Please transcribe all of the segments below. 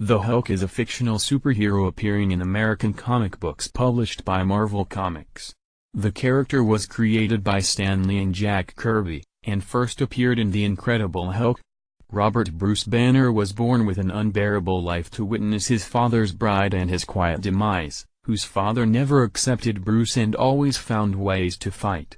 The Hulk is a fictional superhero appearing in American comic books published by Marvel Comics. The character was created by Stan Lee and Jack Kirby, and first appeared in The Incredible Hulk. Robert Bruce Banner was born with an unbearable life to witness his father's bride and his quiet demise, whose father never accepted Bruce and always found ways to fight.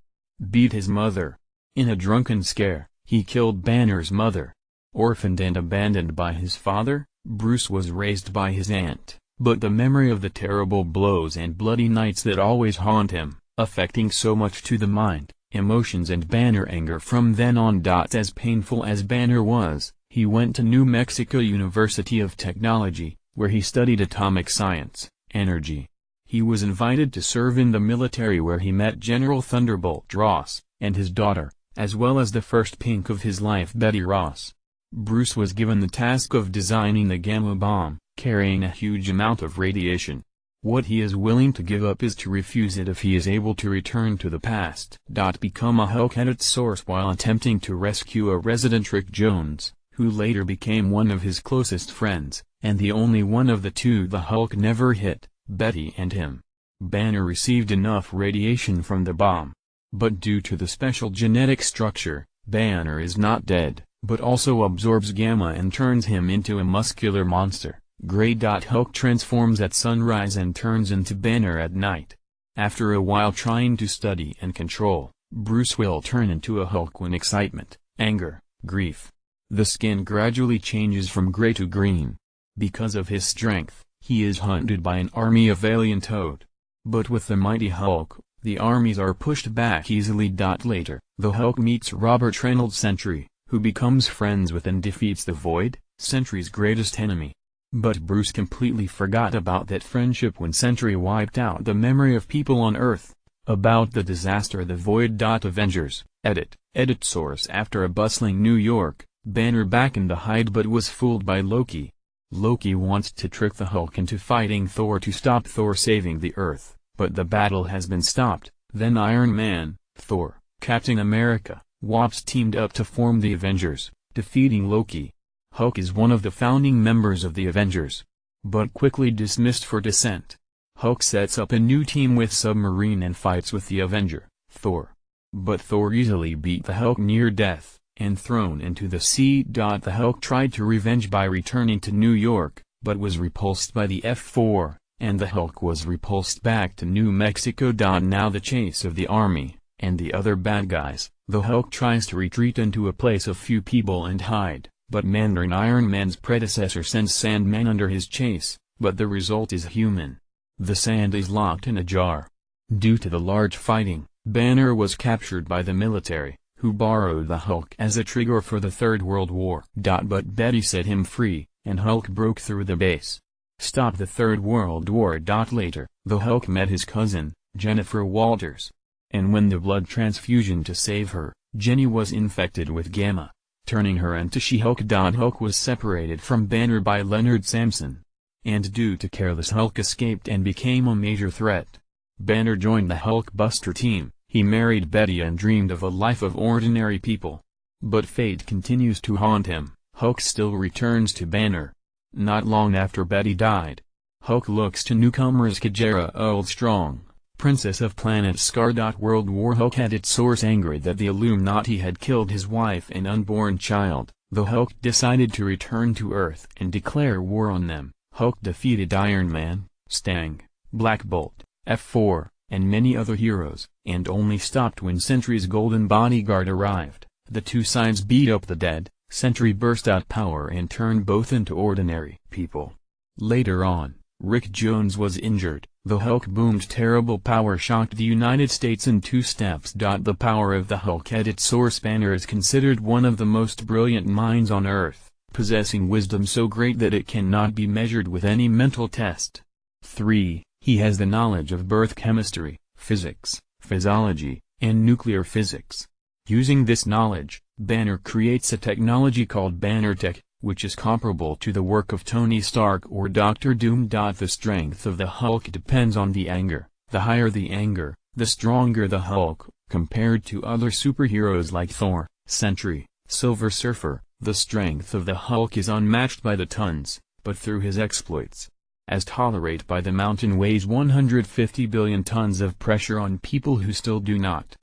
Beat his mother. In a drunken scare, he killed Banner's mother. Orphaned and abandoned by his father, Bruce was raised by his aunt, but the memory of the terrible blows and bloody nights that always haunt him, affecting so much to the mind, emotions and Banner anger from then on. As painful as Banner was, he went to New Mexico University of Technology, where he studied atomic science, energy. He was invited to serve in the military, where he met General Thunderbolt Ross, and his daughter, as well as the first pink of his life, Betty Ross. Bruce was given the task of designing the gamma bomb, carrying a huge amount of radiation. What he is willing to give up is to refuse it if he is able to return to the past. Become a Hulk at its source while attempting to rescue a resident Rick Jones, who later became one of his closest friends, and the only one of the two the Hulk never hit, Betty and him. Banner received enough radiation from the bomb. But due to the special genetic structure, Banner is not dead, but also absorbs gamma and turns him into a muscular monster. Grey. Hulk transforms at sunrise and turns into Banner at night. After a while trying to study and control, Bruce will turn into a Hulk when excitement, anger, grief. The skin gradually changes from gray to green. Because of his strength, he is hunted by an army of alien Toad. But with the mighty Hulk, the armies are pushed back easily. Later, the Hulk meets Robert Reynolds Sentry, who becomes friends with and defeats the Void, Sentry's greatest enemy. But Bruce completely forgot about that friendship when Sentry wiped out the memory of people on Earth. About the disaster the Void. Avengers, edit source. After a bustling New York, Banner back in the hide but was fooled by Loki. Loki wants to trick the Hulk into fighting Thor to stop Thor saving the Earth, but the battle has been stopped. Then Iron Man, Thor, Captain America, Wasp teamed up to form the Avengers, defeating Loki. Hulk is one of the founding members of the Avengers, but quickly dismissed for dissent. Hulk sets up a new team with Submarine and fights with the Avenger, Thor. But Thor easily beat the Hulk near death, and thrown into the sea. The Hulk tried to revenge by returning to New York, but was repulsed by the F4, and the Hulk was repulsed back to New Mexico. Now the chase of the army, and the other bad guys, the Hulk tries to retreat into a place of few people and hide. But Mandarin, Iron Man's predecessor, sends Sandman under his chase, but the result is human. The sand is locked in a jar. Due to the large fighting, Banner was captured by the military, who borrowed the Hulk as a trigger for the Third World War. But Betty set him free, and Hulk broke through the base. Stop the Third World War. Later, the Hulk met his cousin, Jennifer Walters. And when the blood transfusion to save her, Jenny was infected with gamma, turning her into She-Hulk. Hulk was separated from Banner by Leonard Samson. And due to careless, Hulk escaped and became a major threat. Banner joined the Hulkbuster team, he married Betty and dreamed of a life of ordinary people. But fate continues to haunt him. Hulk still returns to Banner. Not long after Betty died, Hulk looks to newcomers Kajara Earlstrong, Princess of Planet Scar. World War. Hulk at its source. Angry that the Illuminati had killed his wife and unborn child, the Hulk decided to return to Earth and declare war on them. Hulk defeated Iron Man, Stang, Black Bolt, F4, and many other heroes, and only stopped when Sentry's golden bodyguard arrived. The two sides beat up the dead. Sentry burst out power and turned both into ordinary people. Later on, Rick Jones was injured. The Hulk boomed. Terrible power shocked the United States in 2 steps. The power of the Hulk at its source. Banner is considered one of the most brilliant minds on Earth, possessing wisdom so great that it cannot be measured with any mental test. 3. He has the knowledge of birth chemistry, physics, physiology, and nuclear physics. Using this knowledge, Banner creates a technology called BannerTech, which is comparable to the work of Tony Stark or Doctor Doom. The strength of the Hulk depends on the anger. The higher the anger, the stronger the Hulk. Compared to other superheroes like Thor, Sentry, Silver Surfer, the strength of the Hulk is unmatched by the tons. but through his exploits. As tolerate by the mountain weighs 150 billion tons of pressure on people who still do not.